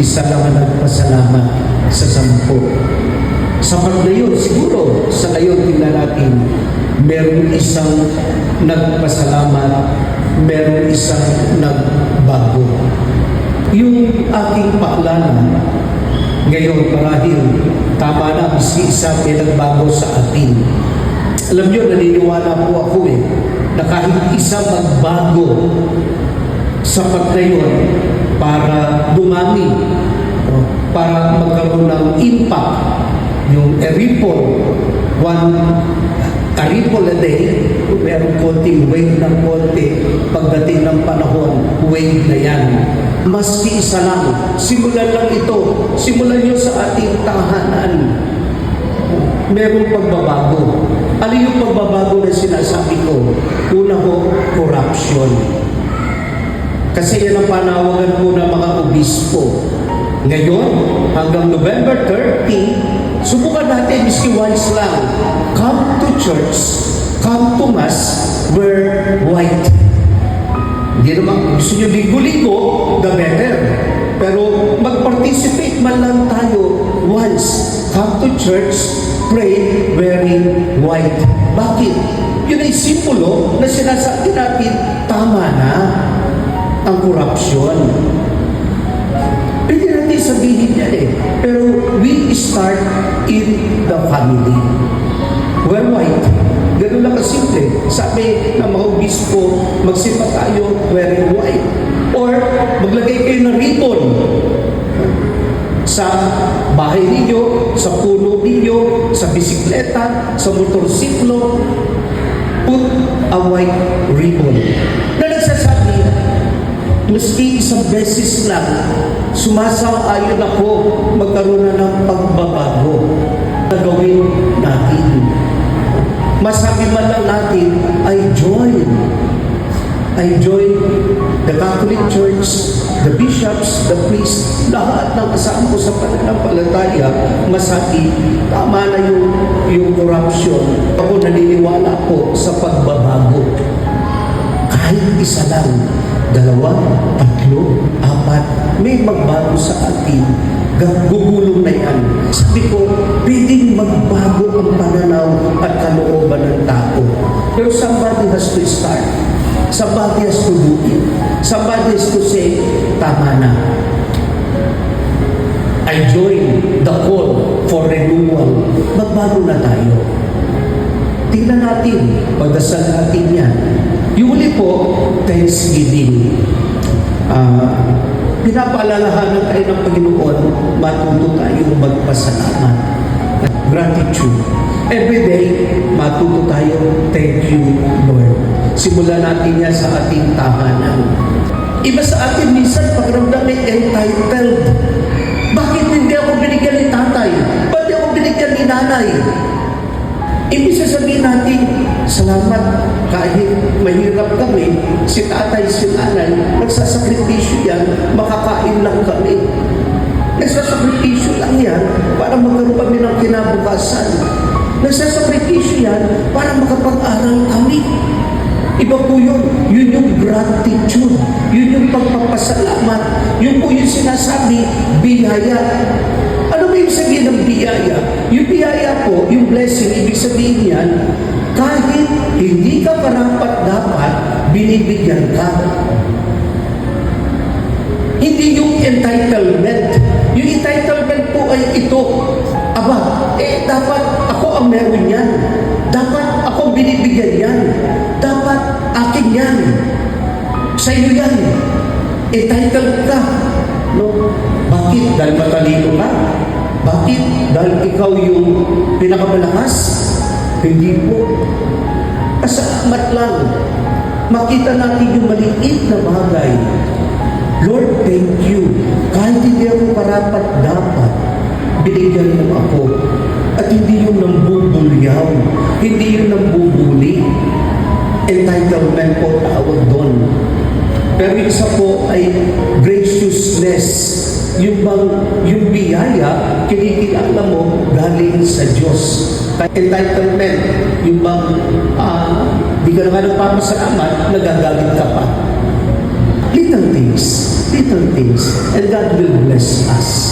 isa lang ang nagpasalamat sa 10. Sapat na yun, siguro, sa ngayon tingnan natin, meron isang nagpasalamat, meron isang nagbago. Yung aking paklanan, ngayon marahil, tama na, miski isa may nagbago sa atin. Alam nyo, naniniwala po ako na kahit isa magbago, sapat na yun para dumami, para magkaroon ng impact, yung a ripple a day, meron konting wave ng konti, pagdating ng panahon, wave na yan. Maski isa lang, simulan lang ito, simulan nyo sa ating tahanan, merong pagbabago. Ano yung pagbabago na sinasabi ko? Una ho, corruption. Kasi yan ang panawagan po ng mga obispo. Ngayon, hanggang November 30, subukan natin miski once lang. Come to church, come to mass, wear white. Hindi naman, gusto nyo linggo-linggo, the better. Pero mag-participate man lang tayo once. Come to church, pray wearing white. Bakit? Yun ay simbolo na sinasabi natin, tama na ang korupsyon. Pwede natin sabihin yan pero we start in the family. Wear white. Ganun lang kasimple. Sabi ng mga obispo, magsipa tayo wearing white. Or maglagay kayo ng ribbon sa bahay ninyo, sa puno ninyo, sa bisikleta, sa motorsiklo. Put a white ribbon. Na nagsasabi, maski isang beses lang, sumasang-ayon ako magkaroon na ng pagbabago na gawin natin. Masabi man lang natin, I join the Catholic Church, the bishops, the priests, lahat ng kasama ko sa pananampalataya, masabi, tama na yung corruption. Ako naniniwala ko sa pagbabago. Kahit isa lang, 2, 3, 4, may magbago sa atin. Gugulong na yan. Sabi ko, pwedeng magbago ang pananaw at kalooban ng tao. Pero somebody has to start. Somebody has to do it. Somebody has to say, tama na. I join the call for renewal. Magbago na tayo. Tingnan natin, pagdasal natin yan. Yung uli po, Thanksgiving. Pinapaalalahanan tayo ng Panginoon, matuto tayong magpasalamat. Gratitude. Every day, matuto tayo, thank you, Lord. Simulan natin yan sa ating tahanan. Iba sa atin, minsan, pakiramdam ay entitled. Bakit hindi ako binigyan ni tatay? Ba't ako binigyan ni nanay? Ibig sasabihin natin, salamat kahit mahirap kami, si tatay, si nanay, nagsasakripisyo yan, makakain lang kami. Nagsasakripisyo lang yan para magkaroon kami ng kinabukasan. Nagsasakripisyo yan para makapag-aral kami. Iba po yun. Yun yung gratitude. Yun yung pagpapasalamat. Yun po yung sinasabi, biyaya. Ano ba yung sabihin ng biyaya? Yung biyaya po, yung blessing, ibig sabihin yan, kahit hindi ka karapat-dapat, binibigyan ka. Hindi yung entitlement. Yung entitlement po ay ito. Aba, dapat ako ang meron yan. Dapat ako binibigyan yan. Dapat akin yan. Sa iyo yan. Entitled ka. No? Bakit? Dahil matalino ka? Bakit? Dahil ikaw yung pinakamalakas? Hindi po. Pasalamat lang. Makita natin yung maliit na bagay. Lord, thank you. Kahit hindi ako karapat dapat, binigyan mo ako. At hindi yung nambubulyaw. Hindi yung nambubuli. Entitlement po tawag doon. Pero isa po ay graciousness. Yung biyaya, kinikilala mo galing sa Diyos. Entitlement, yung bang di ka naman nagpapasalamat, nagagalit ka pa. little things, and God will bless us.